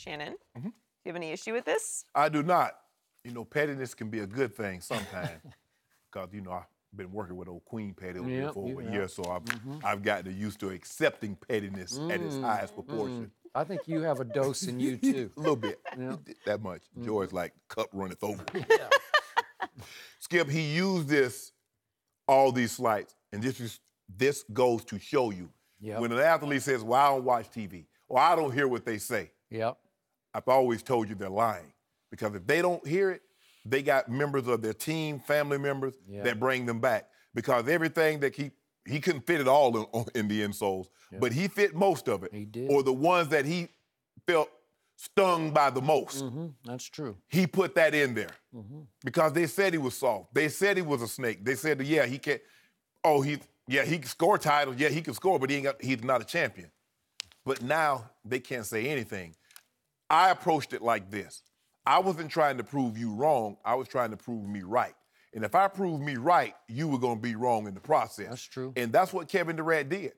Shannon, do you have any issue with this? I do not. You know, pettiness can be a good thing sometimes. Because, you know, I've been working with old Queen Petty over here for over a year, so I've gotten used to accepting pettiness at its highest proportion. I think you have a dose in you, too. A little bit. Yeah. That much. George, like, cup runneth over. Yeah. Skip, he used all these slights, and this goes to show you. Yep. When an athlete says, well, I don't watch TV, or I don't hear what they say, Yep. I've always told you they're lying. Because if they don't hear it, they got members of their team, family members, that bring them back. Because everything that he couldn't fit it all in the insoles, but he fit most of it. He did. Or the ones that he felt stung by the most. That's true. He put that in there. Because they said he was soft. They said he was a snake. They said, yeah, he can't. Oh, he can score titles. Yeah, he can score, but he's not a champion. But now they can't say anything. I approached it like this. I wasn't trying to prove you wrong. I was trying to prove me right. And if I proved me right, you were going to be wrong in the process. That's true. And that's what Kevin Durant did.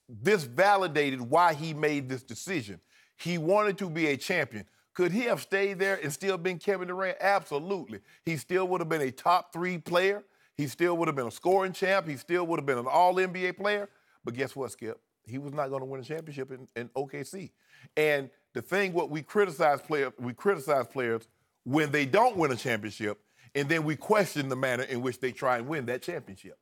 This validated why he made this decision. He wanted to be a champion. Could he have stayed there and still been Kevin Durant? Absolutely. He still would have been a top 3 player. He still would have been a scoring champ. He still would have been an all-NBA player. But guess what, Skip? He was not going to win a championship in OKC. And the thing, what we criticize players when they don't win a championship, and then we question the manner in which they try and win that championship.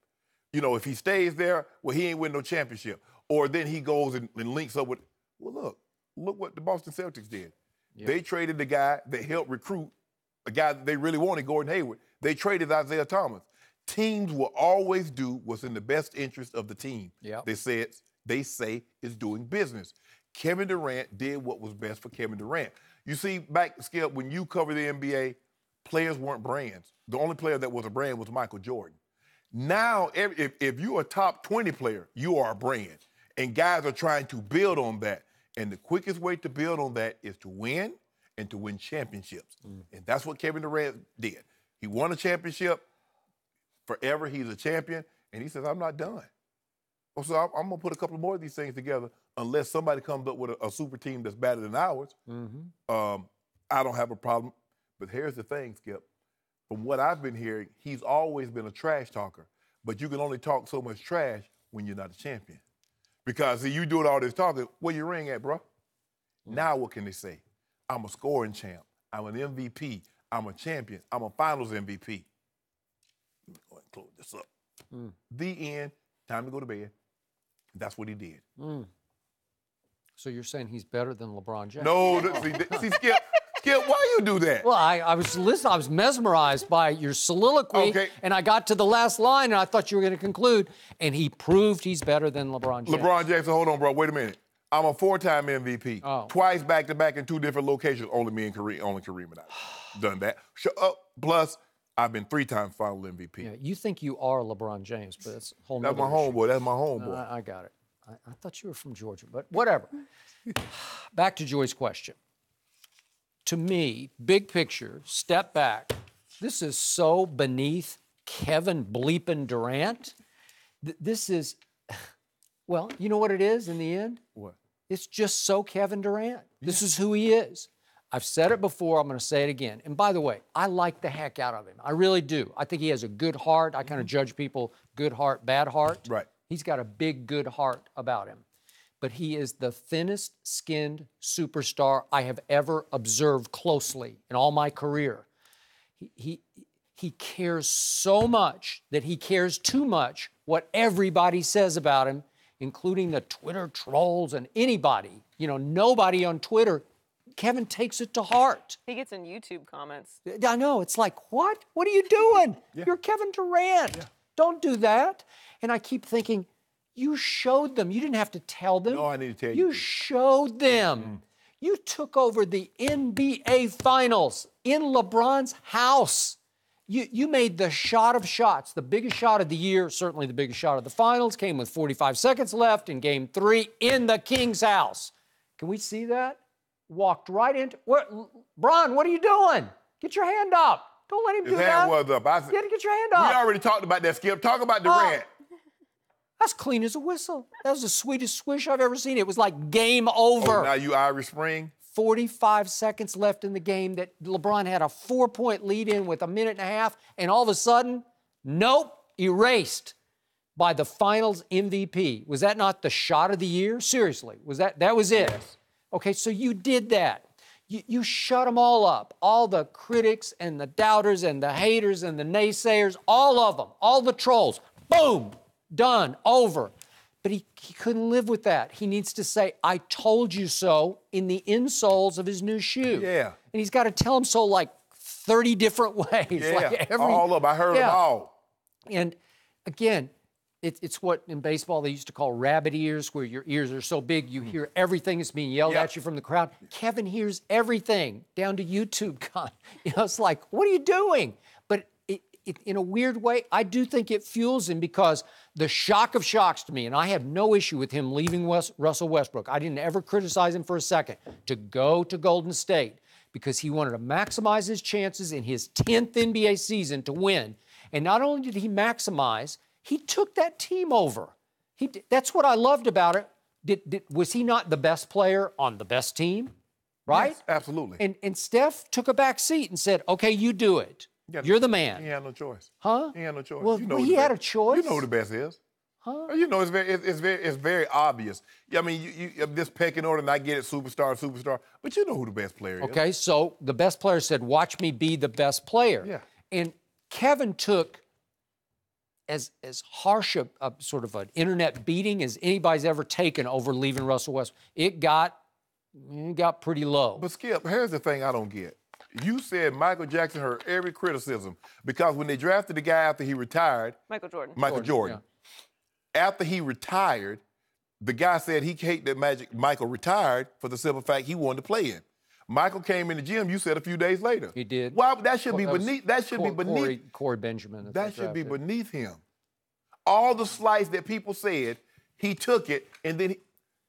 You know, if he stays there, well, he ain't win no championship. Or then he goes and links up with, well, look what the Boston Celtics did. Yep. They traded the guy that helped recruit a guy that they really wanted, Gordon Hayward. They traded Isaiah Thomas. Teams will always do what's in the best interest of the team. Yep. They say is doing business. Kevin Durant did what was best for Kevin Durant. You see, back, Skip, when you cover the NBA, players weren't brands. The only player that was a brand was Michael Jordan. Now, if you're a top 20 player, you are a brand. And guys are trying to build on that. And the quickest way to build on that is to win and to win championships. And that's what Kevin Durant did. He won a championship. Forever, he's a champion. And he says, I'm not done. So I'm going to put a couple more of these things together unless somebody comes up with a super team that's better than ours. I don't have a problem. But here's the thing, Skip. From what I've been hearing, he's always been a trash talker. But you can only talk so much trash when you're not a champion. Because, see, you doing all this talking, where your ring at, bro? Now what can they say? I'm a scoring champ. I'm an MVP. I'm a champion. I'm a finals MVP. Let me go ahead and close this up. The end. Time to go to bed. That's what he did. So you're saying he's better than LeBron James? No, see, Skip, why you do that? Well, I was listening. I was mesmerized by your soliloquy, and I got to the last line, and I thought you were going to conclude, and he proved he's better than LeBron James. LeBron James, hold on, bro. Wait a minute. I'm a 4-time MVP. Twice back-to-back in 2 different locations. Only me and Kareem and I done that. Plus, I've been 3-time final MVP. Yeah, you think you are LeBron James, but that's a whole nother That's my homeboy. That's my homeboy. I got it. I thought you were from Georgia, but whatever. Back to Joy's question. To me, big picture, step back, this is so beneath Kevin bleepin' Durant. This is, well, you know what it is in the end? What? It's just so Kevin Durant. This is who he is. I've said it before, I'm going to say it again. And by the way, I like the heck out of him. I really do. I think he has a good heart. I kind of judge people good heart, bad heart. Right. He's got a big, good heart about him. But he is the thinnest-skinned superstar I have ever observed closely in all my career. He cares so much that he cares too much what everybody says about him, including the Twitter trolls and anybody. You know, nobody on Twitter. Kevin takes it to heart. He gets in YouTube comments. I know. It's like, what? What are you doing? You're Kevin Durant. Don't do that. And I keep thinking, you showed them. You didn't have to tell them. No, I need to tell you. You showed them. You took over the NBA Finals in LeBron's house. You made the shot of shots, the biggest shot of the year, certainly the biggest shot of the finals, came with 45 seconds left in Game 3 in the King's house. Can we see that? Walked right into... Bron, what are you doing? Get your hand up. Don't let him do that. His hand was up. Get your hand up. We already talked about that, Skip. Talk about Durant. That's clean as a whistle. That was the sweetest swish I've ever seen. It was like game over. Oh, now you Irish Spring? 45 seconds left in the game that LeBron had a 4-point lead in with a minute and a half, and all of a sudden, nope, erased by the finals MVP. Was that not the shot of the year? Seriously, that was it? Yes. Okay, so you did that. You shut them all up. All the critics and the doubters and the haters and the naysayers, all of them, all the trolls. Boom, done, over. But he couldn't live with that. He needs to say, I told you so, in the insoles of his new shoe. Yeah. And he's got to tell him so like 30 different ways. Yeah, Like all of them. I heard them all. And again, it's what in baseball they used to call rabbit ears, where your ears are so big you hear everything that's being yelled at you from the crowd. Kevin hears everything, down to YouTube. It's like, what are you doing? But in a weird way, I do think it fuels him, because the shock of shocks to me, and I have no issue with him leaving Russell Westbrook. I didn't ever criticize him for a second, to go to Golden State, because he wanted to maximize his chances in his 10th NBA season to win. And not only did he maximize, he took that team over. That's what I loved about it. Was he not the best player on the best team? Right? Yes, absolutely. And Steph took a back seat and said, okay, you do it. You're the man. He had no choice. Huh? He had no choice. Well, he had a choice. You know who the best is. Huh? You know, it's very obvious. I mean, you this pecking order, and I get it, superstar, but you know who the best player is. Okay, so the best player said, watch me be the best player. Yeah. And Kevin took as harsh a sort of an internet beating as anybody's ever taken over leaving Russell Westbrook. It got pretty low. But Skip, here's the thing I don't get. You said Michael Jackson heard every criticism, because when they drafted the guy after he retired, Michael Jordan. Michael Jordan. After he retired, the guy said he hated that Michael retired for the simple fact he wanted to play in. Michael came in the gym, you said, a few days later. He did. Well, that should be beneath. That should be beneath. Corey Benjamin. That should be beneath him. All the slice that people said, he took it, and then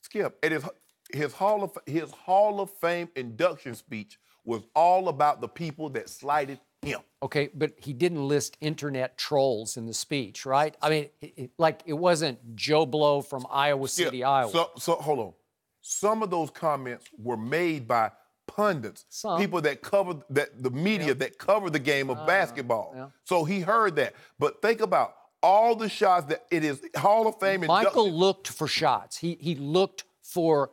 Skip, at his Hall of Fame induction speech was all about the people that slighted him. Okay, but he didn't list internet trolls in the speech, right? I mean, it wasn't Joe Blow from Iowa City, Iowa. So hold on. Some of those comments were made by pundits, people that cover the media that cover the game of basketball. Yeah. So he heard that. But think about all the shots that it is Hall of Fame. Michael looked for shots. He looked for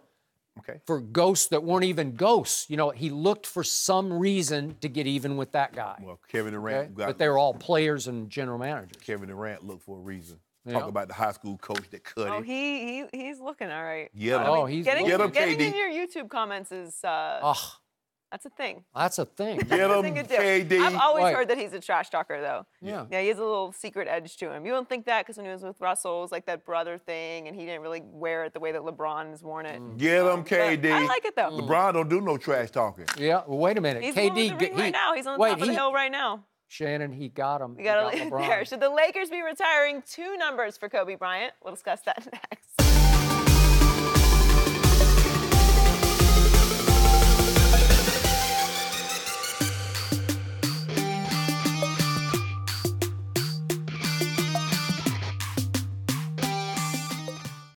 ghosts that weren't even ghosts. You know, he looked for some reason to get even with that guy. Well, Kevin Durant but they were all players and general managers. Kevin Durant looked for a reason. Talk about the high school coach that cut him. He's looking all right. Yeah. Getting KD. in your YouTube comments is that's a thing. That's a thing. Get him, KD. I've always heard that he's a trash talker, though. Yeah. Yeah, he has a little secret edge to him. You don't think that because when he was with Russell, it was like that brother thing, and he didn't really wear it the way that LeBron has worn it. Get him, KD. I like it, though. LeBron don't do no trash talking. Yeah, well, wait a minute. He's KD, on the ring right now. He's on the top of the hill right now. Shannon, he got him. We got LeBron. There. Should the Lakers be retiring 2 numbers for Kobe Bryant? We'll discuss that next.